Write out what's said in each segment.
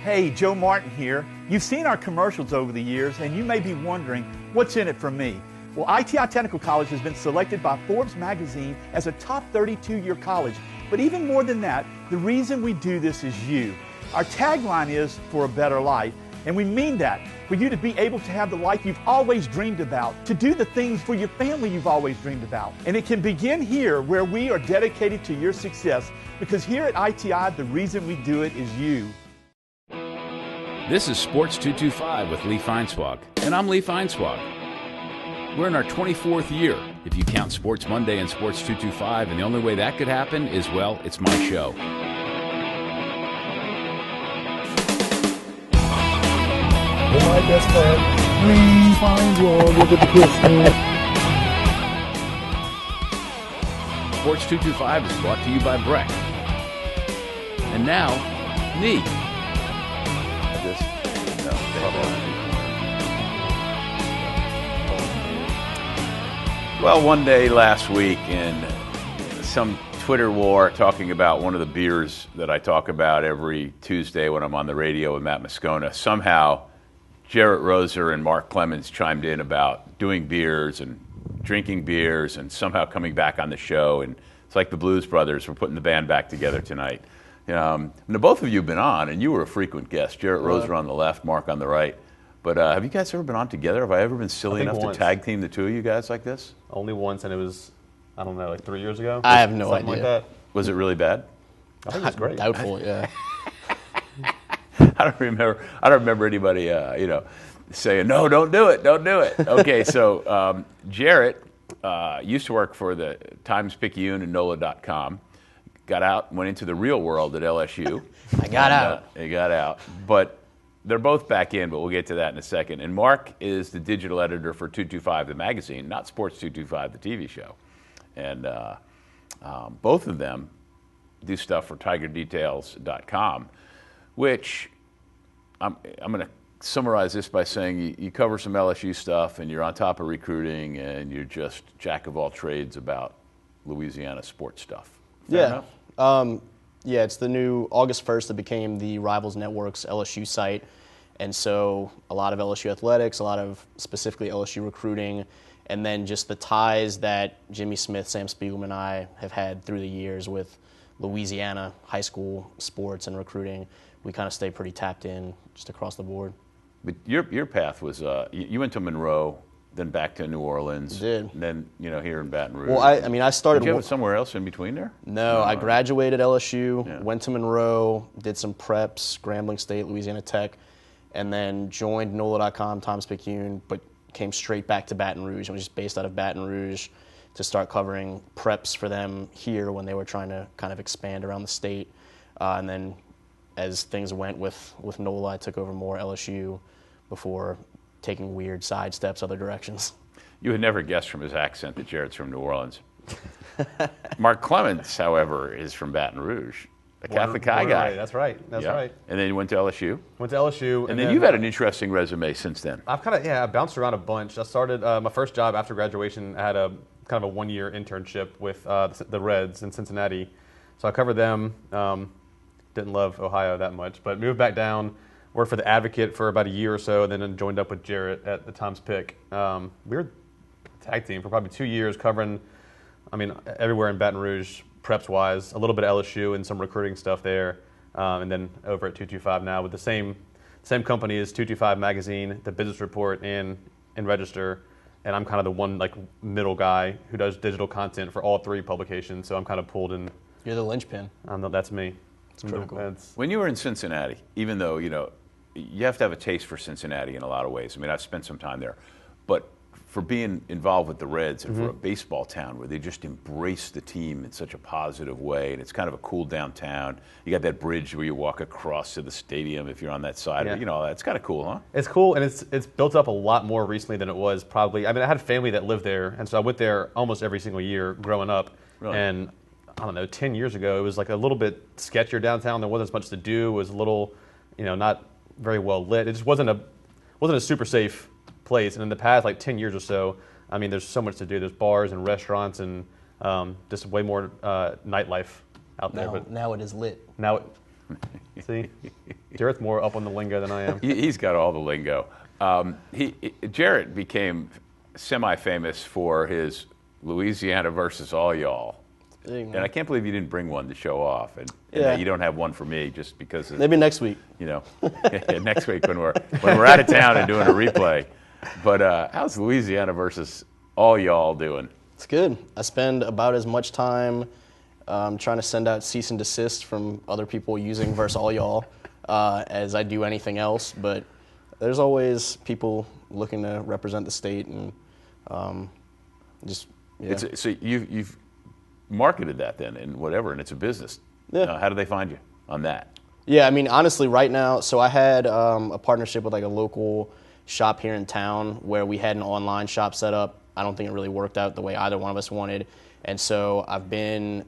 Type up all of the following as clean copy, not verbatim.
Hey, Joe Martin here. You've seen our commercials over the years, and you may be wondering, what's in it for me? Well, ITI Technical College has been selected by Forbes magazine as a top 32-year college. But even more than that, the reason we do this is you. Our tagline is, for a better life, and we mean that, for you to be able to have the life you've always dreamed about, to do the things for your family you've always dreamed about. And it can begin here, where we are dedicated to your success, because here at ITI, the reason we do it is you. This is Sports 225 with Lee Feinswag, and I'm Lee Feinswag. We're in our 24th year, if you count Sports Monday and Sports 225, and the only way that could happen is, well, it's my show. My best friend, Lee Feinswag, look at the Christmas. Sports 225 is brought to you by Breck. And now, me. Well, one day last week in some Twitter war talking about one of the beers that I talk about every Tuesday when I'm on the radio with Matt Moscona, somehow Jerit Roser and Mark Clements chimed in about doing beers and drinking beers and somehow coming back on the show. And it's like the Blues Brothers. We're putting the band back together tonight. Now, both of you have been on, and you were a frequent guest. Jerit Roser on the left, Mark on the right. But have you guys ever been on together? Have I ever been silly enough to tag team the two of you guys like this? Only once, and it was, I don't know, like 3 years ago? I have no idea. Like that. Was it really bad? I think it was great. Doubtful, yeah. I don't remember anybody, saying, no, don't do it. Okay, so Jerit used to work for the Times-Picayune and NOLA.com. Got out and went into the real world at LSU. I got out. He got out. But they're both back in, but we'll get to that in a second. And Mark is the digital editor for 225, the magazine, not Sports 225, the TV show. And both of them do stuff for TigerDetails.com, which I'm going to summarize this by saying you cover some LSU stuff, and you're on top of recruiting, and you're just jack of all trades about Louisiana sports stuff. Fair enough? Yeah, it's the new August 1st. It became the Rivals Network's LSU site. And so a lot of LSU athletics, a lot of specifically LSU recruiting, and then just the ties that Jimmy Smith, Sam Spiegelman, and I have had through the years with Louisiana high school sports and recruiting. We kind of stay pretty tapped in just across the board. But your path was, you went to Monroe, then back to New Orleans. Did. And then, here in Baton Rouge. Well, I started. Did you have it somewhere else in between there? No, I graduated LSU, went to Monroe, did some preps, Grambling State, Louisiana Tech, and then joined NOLA.com, Times-Picayune, but came straight back to Baton Rouge. I was just based out of Baton Rouge to start covering preps for them here when they were trying to kind of expand around the state. And then as things went with NOLA, I took over more LSU before taking weird side steps other directions. You would never guess from his accent that Jerit's from New Orleans. Mark Clements, however, is from Baton Rouge, a Catholic high guy. That's right. That's right. And then you went to LSU. Went to LSU. And then you've had an interesting resume since then. I've I bounced around a bunch. I started my first job after graduation. I had a kind of a one-year internship with the Reds in Cincinnati. So I covered them. Didn't love Ohio that much, but moved back down. Worked for the Advocate for about a year or so, and then joined up with Jerit at the Times-Pic. We were a tag team for probably 2 years, covering, everywhere in Baton Rouge, preps-wise, a little bit of LSU and some recruiting stuff there, and then over at 225 now with the same company as 225 Magazine, the Business Report, and Register, and I'm kind of the one middle guy who does digital content for all three publications, so I'm kind of pulled in. You're the linchpin. That's me. It's critical. When you were in Cincinnati, even though, you have to have a taste for Cincinnati in a lot of ways. I've spent some time there. But for being involved with the Reds and for a baseball town where they just embrace the team in such a positive way, and it's kind of a cool downtown. You got that bridge where you walk across to the stadium if you're on that side. Yeah. It's kind of cool, huh? It's cool, and it's built up a lot more recently than it was probably. I had family that lived there, and so I went there almost every single year growing up. Really? And I don't know, 10 years ago, it was a little bit sketchier downtown. There wasn't as much to do. It was a little, not very well lit. It just wasn't a super safe place. And in the past, 10 years or so, there's so much to do. There's bars and restaurants and just way more nightlife out there. Now it is lit. Now, See, Jerit's more up on the lingo than I am. He's got all the lingo. Jerit became semi-famous for his Louisiana versus all y'all. And I can't believe you didn't bring one to show off. And you don't have one for me just because maybe next week. Next week when we're out of town and doing a replay. But how's Louisiana versus all y'all doing? It's good. I spend about as much time trying to send out cease and desist from other people using versus all y'all as I do anything else. But there's always people looking to represent the state and So you've marketed that then and whatever, and it's a business. Yeah. How do they find you on that? Yeah, I mean, honestly, right now, so I had a partnership with like a local shop here in town where we had an online shop set up. I don't think it really worked out the way either one of us wanted. And so I've been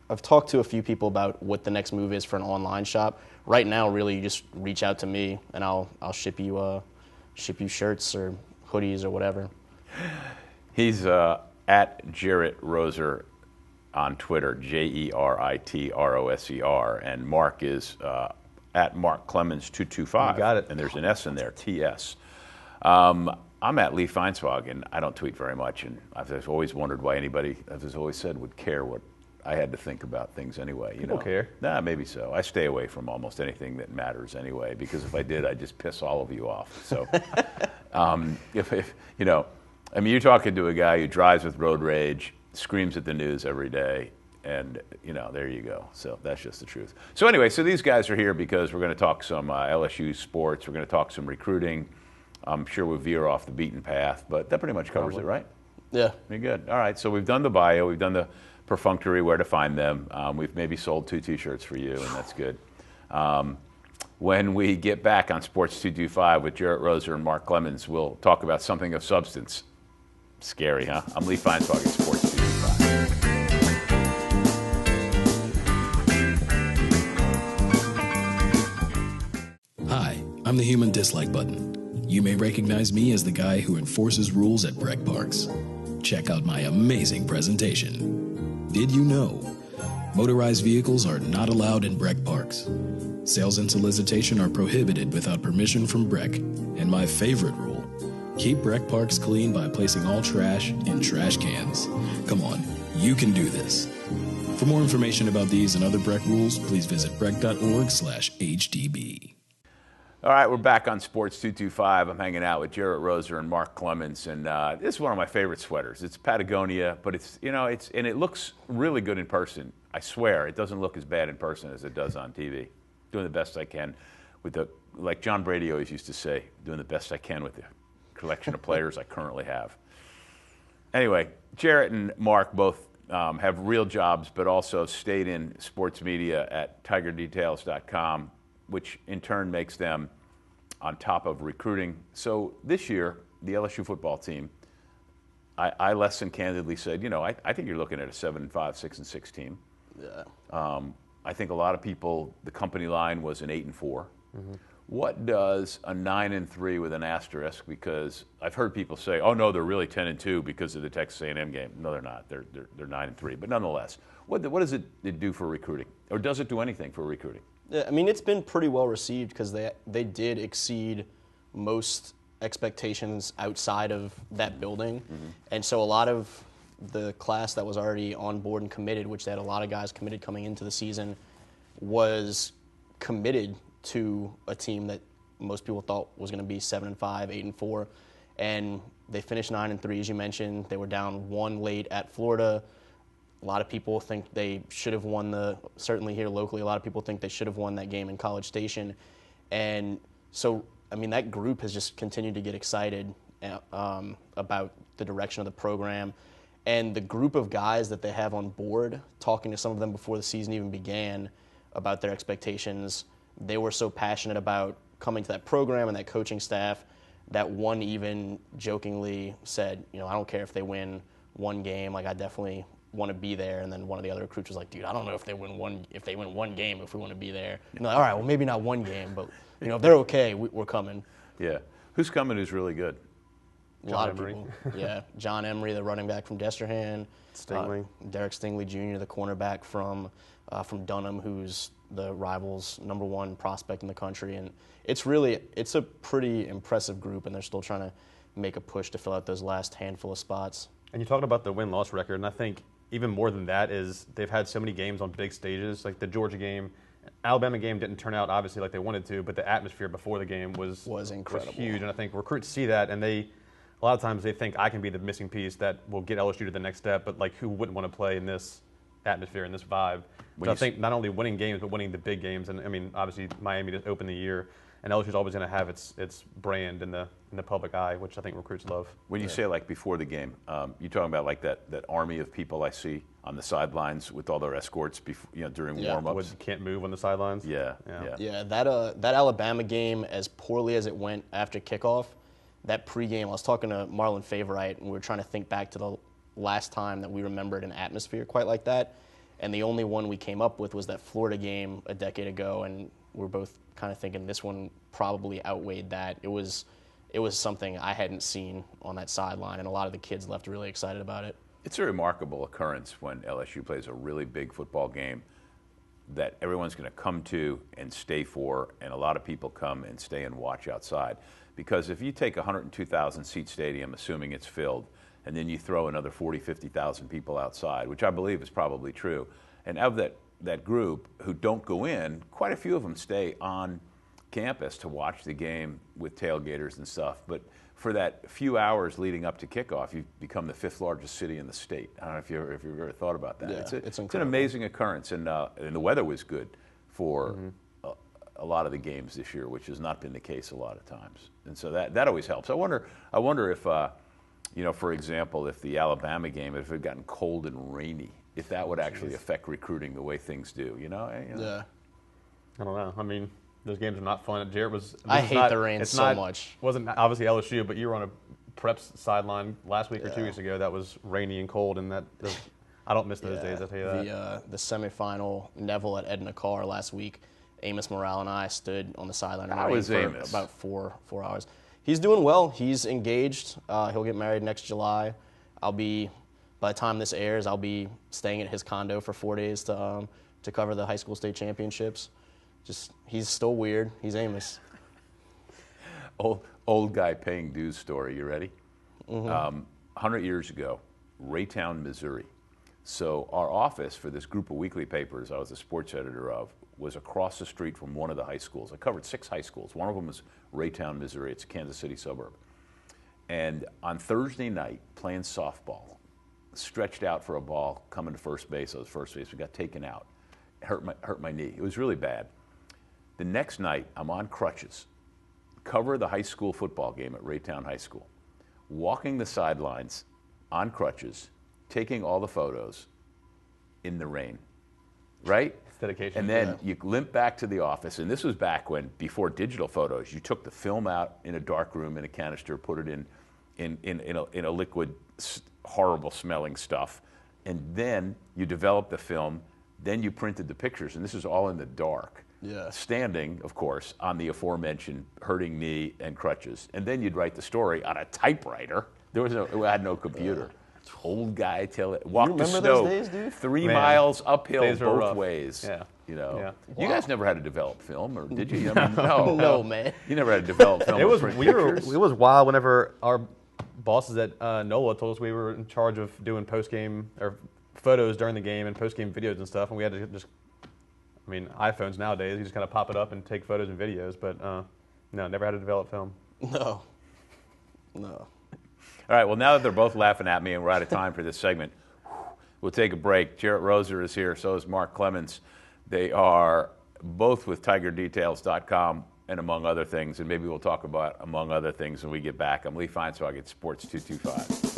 I've talked to a few people about what the next move is for an online shop. Right now, really, you just reach out to me and I'll ship you shirts or hoodies or whatever. He's at Jerit Roser on Twitter, JeritroSer, and Mark is at Mark Clements 225. You got it. And there's an S in there, TS. I'm at Lee Feinswag, and I don't tweet very much, and I've always wondered why anybody, as I've always said, would care what I had to think about things anyway. People care. Nah, maybe so. I stay away from almost anything that matters anyway, because if I did, I'd just piss all of you off. So, you're talking to a guy who drives with road rage, screams at the news every day, and, there you go. So that's just the truth. So anyway, these guys are here because we're going to talk some LSU sports. We're going to talk some recruiting. I'm sure we'll veer off the beaten path, but that pretty much covers it, right? Yeah. Pretty good. All right, so we've done the bio. We've done the perfunctory, where to find them. We've maybe sold 2 T-shirts for you, and that's good. When we get back on Sports 225 with Jerit Roser and Mark Clements, we'll talk about something of substance. Scary, huh? I'm Lee Feinswag at Sports 225. Hi, I'm the human dislike button. You may recognize me as the guy who enforces rules at Breck Parks. Check out my amazing presentation. Did you know? Motorized vehicles are not allowed in Breck Parks. Sales and solicitation are prohibited without permission from Breck. And my favorite rule, keep Breck Parks clean by placing all trash in trash cans. Come on, you can do this. For more information about these and other Breck rules, please visit breck.org/HDB. All right, we're back on Sports 225. I'm hanging out with Jerit Roser and Mark Clements, and this is one of my favorite sweaters. It's Patagonia, but and it looks really good in person. I swear, it doesn't look as bad in person as it does on TV. Doing the best I can with like John Brady always used to say, doing the best I can with the collection of players I currently have. Anyway, Jerit and Mark both have real jobs, but also stayed in sports media at tigerdetails.com, which in turn makes them on top of recruiting. So this year, the LSU football team, I less than candidly said, I think you're looking at a 7-5, 6-6 team. Yeah. I think a lot of people, the company line was an 8-4. Mm-hmm. What does a 9-3 with an asterisk? Because I've heard people say, "Oh no, they're really 10-2 because of the Texas A&M game." No, they're not. They're 9-3. But nonetheless, what does it do for recruiting, or does it do anything for recruiting? Yeah, I mean, it's been pretty well received because they did exceed most expectations outside of that building. Mm-hmm. And so a lot of the class that was already on board and committed, which they had a lot of guys committed coming into the season, was committed to a team that most people thought was going to be 7-5, 8-4. And they finished 9-3, as you mentioned. They were down 1 late at Florida. A lot of people think they should have won certainly here locally, a lot of people think they should have won that game in College Station. And so, I mean, that group has just continued to get excited about the direction of the program. And the group of guys that they have on board, talking to some of them before the season even began about their expectations, they were so passionate about coming to that program and that coaching staff that one even jokingly said, I don't care if they win 1 game, like I definitely want to be there. And then one of the other recruits was like, dude, I don't know if they win one game, if we want to be there. And they're like, all right, well, maybe not 1 game, but if they're okay, we're coming. Yeah. Who's coming who's really good? A lot of people. Yeah. John Emery, the running back from Destrehan. Stingley. Derek Stingley Jr., the cornerback from from Dunham, who's the Rivals' #1 prospect in the country. And it's a pretty impressive group, and they're still trying to make a push to fill out those last handful of spots. And you talked about the win-loss record, and I think even more than that is they've had so many games on big stages, like the Georgia game. Alabama game didn't turn out obviously like they wanted to, but the atmosphere before the game was incredible, was huge. And I think recruits see that, and a lot of times they think I can be the missing piece that will get LSU to the next step. But like, who wouldn't want to play in this atmosphere and this vibe? So I think not only winning games, but winning the big games. And I mean, obviously Miami just opened the year, and LSU's always going to have its brand in the public eye, which I think recruits love. When you say like before the game, you're talking about like that army of people I see on the sidelines with all their escorts during warm-ups. You can't move on the sidelines. Yeah, that Alabama game, as poorly as it went after kickoff, that pregame, I was talking to Marlon Favorite, and we were trying to think back to the last time that we remembered an atmosphere quite like that. And the only one we came up with was that Florida game a decade ago, and we're both kind of thinking this one probably outweighed that. It was something I hadn't seen on that sideline, and a lot of the kids left really excited about it. It's a remarkable occurrence when LSU plays a really big football game that everyone's going to come to and stay for, and a lot of people come and stay and watch outside. Because if you take a 102,000-seat stadium, assuming it's filled, and then you throw another 40,000, 50,000 people outside, which I believe is probably true, and of that group who don't go in, quite a few of them stay on campus to watch the game with tailgaters and stuff. But for that few hours leading up to kickoff, you've become the 5th largest city in the state. I don't know if you've ever thought about that. Yeah, it's an amazing occurrence, and the weather was good for a lot of the games this year, which has not been the case a lot of times. And so that always helps. I wonder if for example, if the Alabama game, if it had gotten cold and rainy, if that would actually affect recruiting the way things do. Yeah. I don't know. I mean, those games are not fun. Jerit I hate the rain so much. Wasn't obviously LSU, but you were on a preps sideline last week or 2 weeks ago that was rainy and cold, and I don't miss those days. I'll tell you that. The semifinal, Neville at Edna Carr last week, Amos Morale and I stood on the sideline for about four hours. He's doing well. He's engaged. He'll get married next July. By the time this airs, I'll be staying at his condo for 4 days to cover the high school state championships. He's still weird. He's Amos. Old guy paying dues story. You ready? 100 years ago, Raytown, Missouri. So our office for this group of weekly papers I was a sports editor of was across the street from one of the high schools. I covered 6 high schools. One of them was Raytown, Missouri. It's a Kansas City suburb. And on Thursday night, playing softball, stretched out for a ball, coming to first base. I was first base. We got taken out. Hurt my knee. It was really bad. The next night, I'm on crutches, cover the high school football game at Raytown High School, walking the sidelines on crutches, taking all the photos in the rain, right? It's dedication. And then you limp back to the office, and this was back when, before digital photos, you took the film out in a dark room in a canister, put it in a liquid, horrible smelling stuff, and then you developed the film, then you printed the pictures, and this is all in the dark. Yeah. Standing, of course, on the aforementioned hurting knee and crutches. And then you'd write the story on a typewriter. We had no computer. Old guy walked the snow those days, dude? 3 miles uphill both ways. Yeah. You guys never had to develop film, or did you? I mean, no, man. You never had to develop film. It was wild whenever our bosses at NOLA told us we were in charge of doing post-game or photos during the game and post-game videos and stuff, and we had to just, iPhones nowadays, you just kind of pop it up and take photos and videos, but no, never had to develop film. No. All right, well, now that they're both laughing at me and we're out of time for this segment, we'll take a break. Jerit Roser is here, so is Mark Clements. They are both with TigerDetails.com and among other things, and maybe we'll talk about among other things when we get back. I'm Lee Feinswag at Sports 225.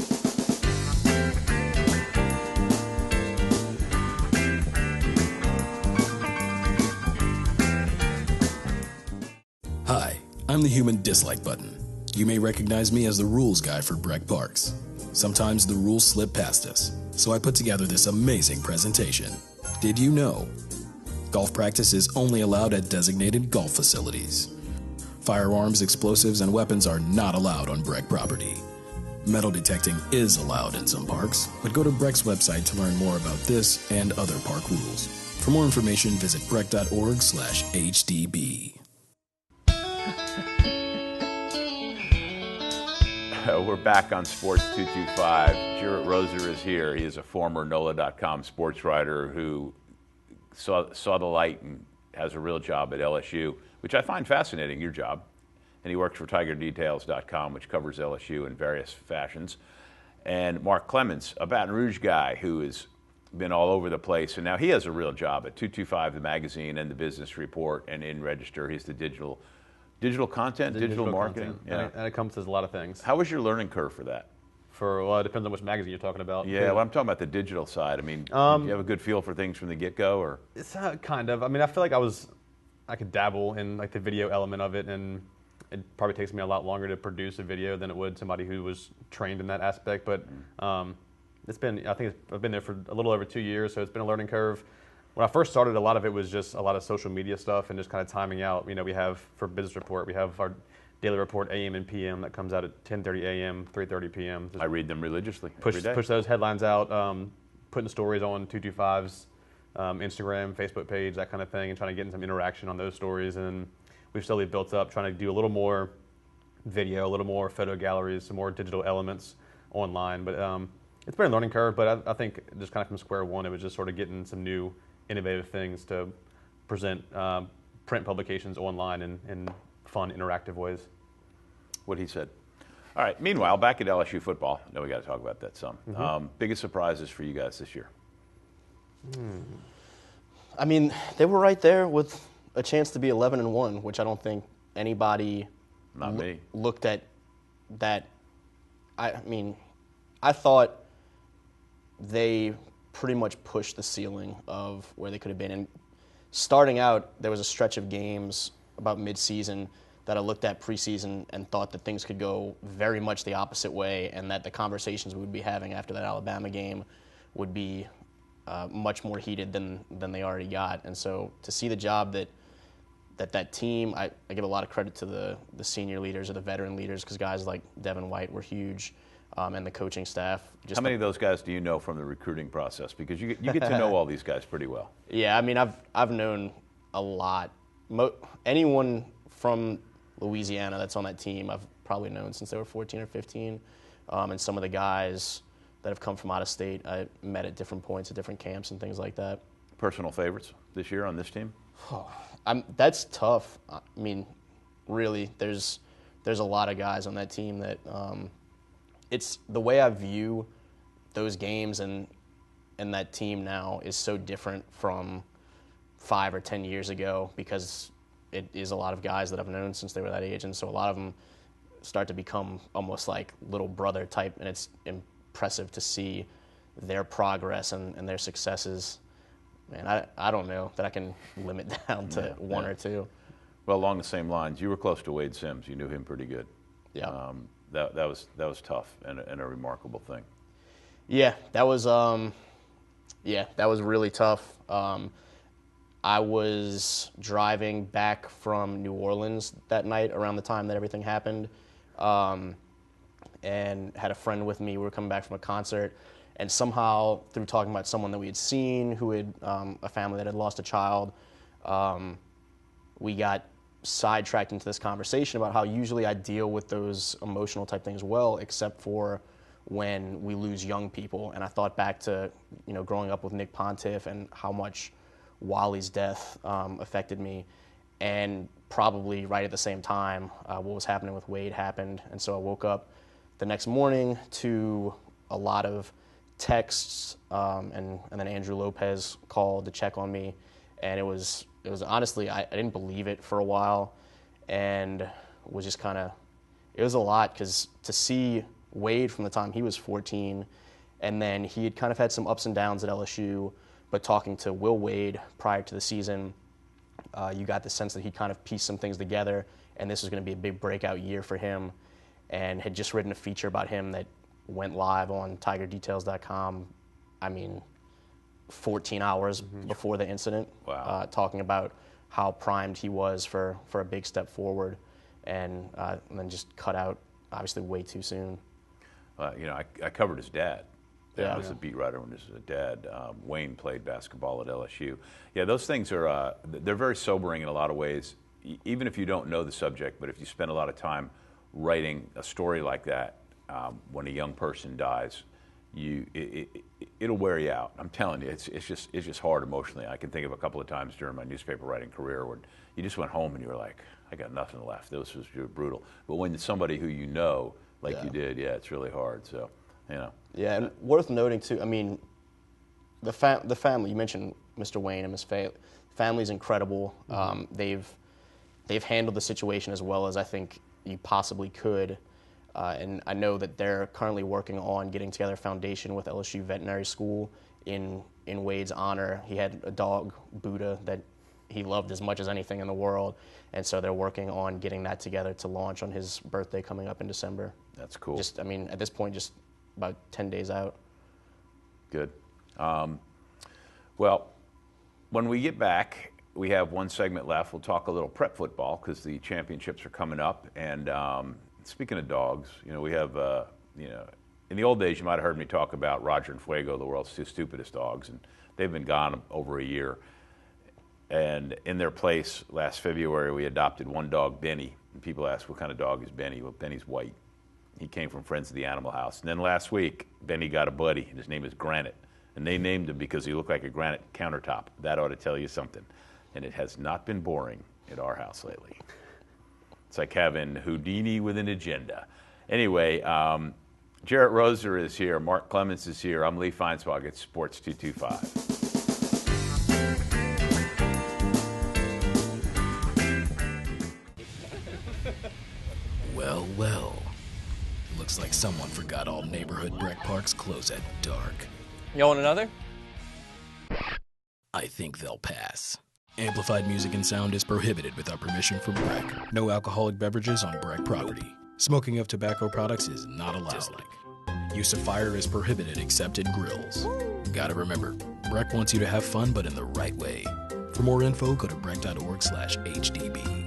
Hi, I'm the human dislike button. You may recognize me as the rules guy for Breck Parks. Sometimes the rules slip past us, so I put together this amazing presentation. Did you know? Golf practice is only allowed at designated golf facilities. Firearms, explosives, and weapons are not allowed on Breck property. Metal detecting is allowed in some parks, but go to Breck's website to learn more about this and other park rules. For more information, visit breck.org/HDB. We're back on Sports 225. Jerit Roser is here. He is a former NOLA.com sports writer who saw the light and has a real job at LSU, which I find fascinating, your job. And he works for TigerDetails.com, which covers LSU in various fashions. And Mark Clements, a Baton Rouge guy who has been all over the place. And now he has a real job at 225, the magazine, and the Business Report, and in Register. He's the digital content, digital marketing. Content. Yeah. And it encompasses a lot of things. How was your learning curve for that? Well, it depends on which magazine you're talking about. Yeah, well, I'm talking about the digital side. I mean, do you have a good feel for things from the get-go, or? It's kind of. I mean, I feel like I could dabble in like the video element of it, and it probably takes me a lot longer to produce a video than it would somebody who was trained in that aspect. But I've been there for a little over 2 years, so it's been a learning curve. When I first started, a lot of it was just a lot of social media stuff and just kind of timing out. You know, we have, for Business Report, we have our daily report AM and PM that comes out at 10:30 AM, 3:30 PM. I read them religiously Push every day. those headlines out, putting stories on 225's Instagram, Facebook page, that kind of thing, and trying to get some interaction on those stories. And we've slowly built up, trying to do a little more video, a little more photo galleries, some more digital elements online. But it's been a learning curve, but I think just kind of from square one, it was just sort of getting some new innovative things to present print publications online in fun, interactive ways. What he said. All right, meanwhile, back at LSU football, I know we got to talk about that some. Biggest surprises for you guys this year? I mean, they were right there with a chance to be 11-1, which I don't think anybody looked at that. I mean, I thought they pretty much pushed the ceiling of where they could have been. And starting out, there was a stretch of games about mid-season that I looked at preseason and thought that things could go very much the opposite way, and that the conversations we would be having after that Alabama game would be much more heated than they already got. And so to see the job that team, I give a lot of credit to the senior leaders or the veteran leaders, because guys like Devin White were huge, and the coaching staff. How many of those guys do you know from the recruiting process? Because you get to know all these guys pretty well. Yeah, I mean, I've known a lot. Anyone from Louisiana that's on that team, I've probably known since they were 14 or 15. And some of the guys that have come from out of state, I met at different points at different camps and things like that. Personal favorites this year on this team? That's tough. I mean, really, there's a lot of guys on that team that it's the way I view those games and that team now is so different from 5 or 10 years ago, because it is a lot of guys that I've known since they were that age, and so a lot of them start to become almost like little brother type, and it's impressive to see their progress and their successes. Man, I don't know that I can limit down to one or two. Well, along the same lines, you were close to Wade Sims. You knew him pretty good. Yeah. That was tough and a remarkable thing. Yeah, that was really tough. I was driving back from New Orleans that night around the time that everything happened, and had a friend with me. We were coming back from a concert, and somehow through talking about someone that we had seen who had a family that had lost a child, we got sidetracked into this conversation about how usually I deal with those emotional type things well, except for when we lose young people. And I thought back to, growing up with Nick Pontiff and how much Wally's death affected me. And probably right at the same time, what was happening with Wade happened. And so I woke up the next morning to a lot of texts, and then Andrew Lopez called to check on me. And it was honestly, I didn't believe it for a while, and was just it was a lot, because to see Wade from the time he was 14, and then he had kind of had some ups and downs at LSU, but talking to Will Wade prior to the season, you got the sense that he kind of pieced some things together, and this was going to be a big breakout year for him, and had just written a feature about him that went live on TigerDetails.com. I mean, 14 hours before the incident. Wow. Talking about how primed he was for a big step forward, and then just cut out, obviously, way too soon. I covered his dad Yeah, I was a beat writer when this was a dad. Wayne played basketball at LSU. Yeah, those things are they're very sobering in a lot of ways. Even if you don't know the subject, but if you spend a lot of time writing a story like that, when a young person dies, it'll wear you out. I'm telling you, it's just hard emotionally. I can think of a couple of times during my newspaper writing career when you just went home and you were like, I got nothing left. This was brutal. But when it's somebody who you know, like you did, it's really hard. So, you know. Yeah, and worth noting too. I mean, the family. You mentioned Mr. Wayne and Miss Faye. Family's incredible. They've handled the situation as well as I think you possibly could. And I know that they're currently working on getting together a foundation with LSU Veterinary School in Wade's honor. He had a dog, Buddha, that he loved as much as anything in the world. And so they're working on getting that together to launch on his birthday coming up in December. That's cool. Just, I mean, at this point, just about 10 days out. Good. Well, when we get back, we have one segment left. We'll talk a little prep football because the championships are coming up. And speaking of dogs, we have, in the old days, you might have heard me talk about Roger and Fuego, the world's two stupidest dogs, and they've been gone over a year. And in their place, last February, we adopted one dog, Benny. And people ask, what kind of dog is Benny? Well, Benny's white. He came from Friends of the Animal House. And then last week, Benny got a buddy, and his name is Granite. And they named him because he looked like a granite countertop. That ought to tell you something. And it has not been boring at our house lately. It's like having Houdini with an agenda. Anyway, Jerit Roser is here. Mark Clements is here. I'm Lee Feinswag at Sports 225. Well. Looks like someone forgot all neighborhood Breck Parks close at dark. You want another? I think they'll pass. Amplified music and sound is prohibited without permission from Breck. No alcoholic beverages on Breck property. Smoking of tobacco products is not allowed. Use of fire is prohibited except at grills. Gotta remember, Breck wants you to have fun, but in the right way. For more info, go to breck.org/HDB.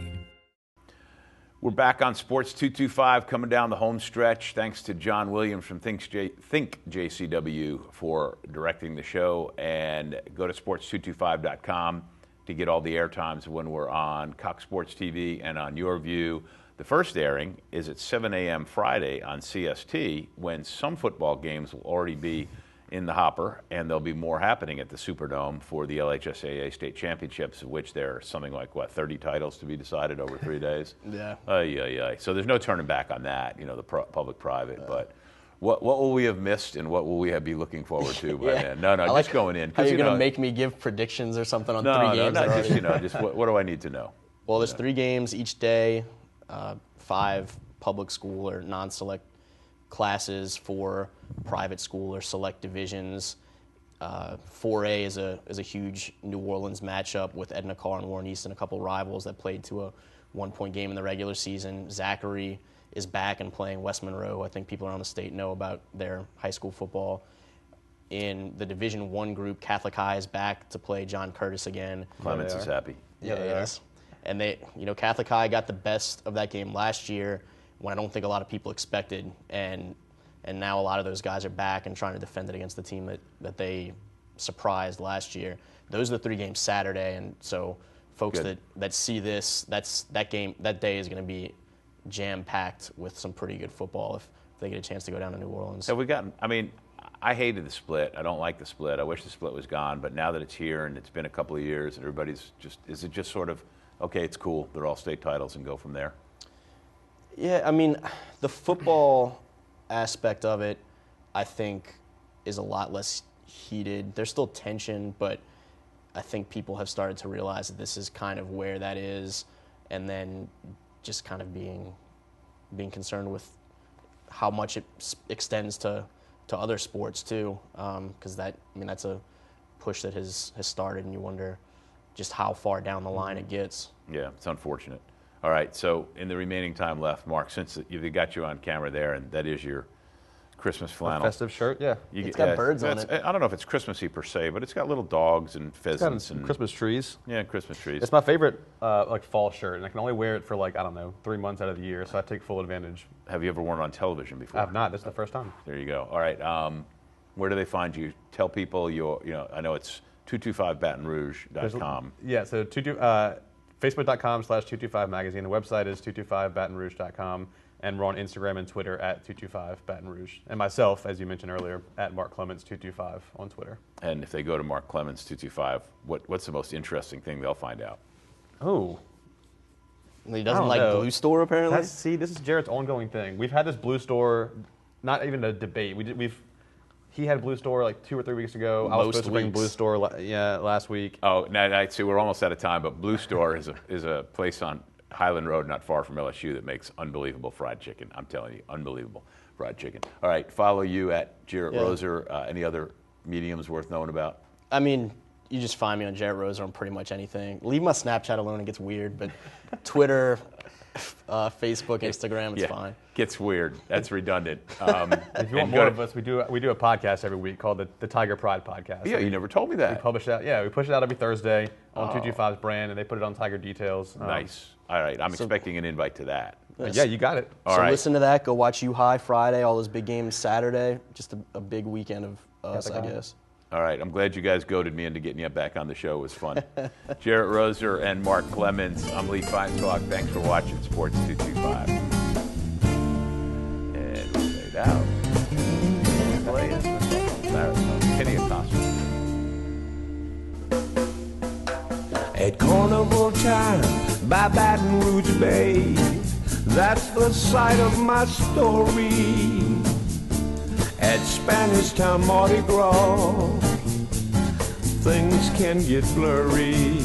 We're back on Sports 225 coming down the home stretch. Thanks to John Williams from Think JCW for directing the show. And go to sports225.com to get all the air times when we're on Cox Sports TV and on Your View. The first airing is at 7 a.m. Friday on CST when some football games will already be in the hopper, and there'll be more happening at the Superdome for the LHSAA state championships, of which there are something like, 30 titles to be decided over 3 days? Yeah. So there's no turning back on that, the public-private. But what will we have missed, and what will we be looking forward to by then? No, just going in. Are you going to make me give predictions or something on 3 games? No, just what do I need to know? Well, there's 3 games each day, 5 public school or non-select classes, 4 private school or select divisions. 4A is a huge New Orleans matchup with Edna Carr and Warren Easton, a couple rivals that played to a 1-point game in the regular season. Zachary is back and playing West Monroe. I think people around the state know about their high school football. In the Division I group, Catholic High is back to play John Curtis again. Clements is happy. Yeah, yes. And Catholic High got the best of that game last year when I don't think a lot of people expected, and now a lot of those guys are back and trying to defend it against the team that they surprised last year. Those are the 3 games Saturday, and so folks that see this, that day is going to be jam-packed with some pretty good football if they get a chance to go down to New Orleans. I hated the split. I don't like the split. I wish the split was gone, but now that it's here and it's been a couple of years and everybody's is it just sort of, okay, it's cool, they're all state titles and go from there? Yeah, the football aspect of it, I think, is a lot less heated. There's still tension, but I think people have started to realize that this is kind of where that is, and then just kind of being concerned with how much it extends to other sports too, because that's a push that has started, and you wonder just how far down the line it gets. Yeah, it's unfortunate. All right, so in the remaining time left, Mark, since you've got you on camera there, and that is your Christmas flannel. Festive shirt, yeah. It's got birds on it. I don't know if it's Christmassy per se, but it's got little dogs and pheasants and Christmas trees. Yeah, Christmas trees. It's my favorite fall shirt, and I can only wear it for 3 months out of the year, so I take full advantage. Have you ever worn it on television before? I have not. This is the first time. There you go. All right. Where do they find you? Tell people I know it's 225batonrouge.com. Yeah, so Facebook.com/225magazine. The website is 225batonrouge.com. And we're on Instagram and Twitter at 225batonrouge. And myself, as you mentioned earlier, at Mark Clements 225 on Twitter. And if they go to Mark Clements 225, what's the most interesting thing they'll find out? Oh. He doesn't like Blue Store, apparently? This is Jerit's ongoing thing. We've had this Blue Store, not even a debate. He had Blue Store like 2 or 3 weeks ago. I was supposed to bring Blue Store last week. Oh, now see, we're almost out of time, but Blue Store is a place on Highland Road, not far from LSU, that makes unbelievable fried chicken. I'm telling you, unbelievable fried chicken. All right, follow you at Jerit Roser. Any other mediums worth knowing about? I mean, you just find me on Jerit Roser on pretty much anything. Leave my Snapchat alone; it gets weird. But Twitter, Facebook, Instagram, it's fine. Gets weird. That's redundant. If you want more of us, we do a podcast every week called the Tiger Pride Podcast. Yeah, you never told me that. We publish that. Yeah, we push it out every Thursday on 225's brand, and they put it on Tiger Details. Nice. All right, I'm expecting an invite to that. Yeah, you got it. All right. Listen to that. Go watch U High Friday. All those big games Saturday. Just a big weekend of us, I guess. All right, I'm glad you guys goaded me into getting you back on the show. It was fun. Jerit Roser and Mark Clements. I'm Lee Feinswag. Thanks for watching Sports 225. And we'll fade out. Play it. Kenny Acosta. At carnival time by Baton Rouge Bay, that's the site of my story. At Spanish Town Mardi Gras, things can get blurry.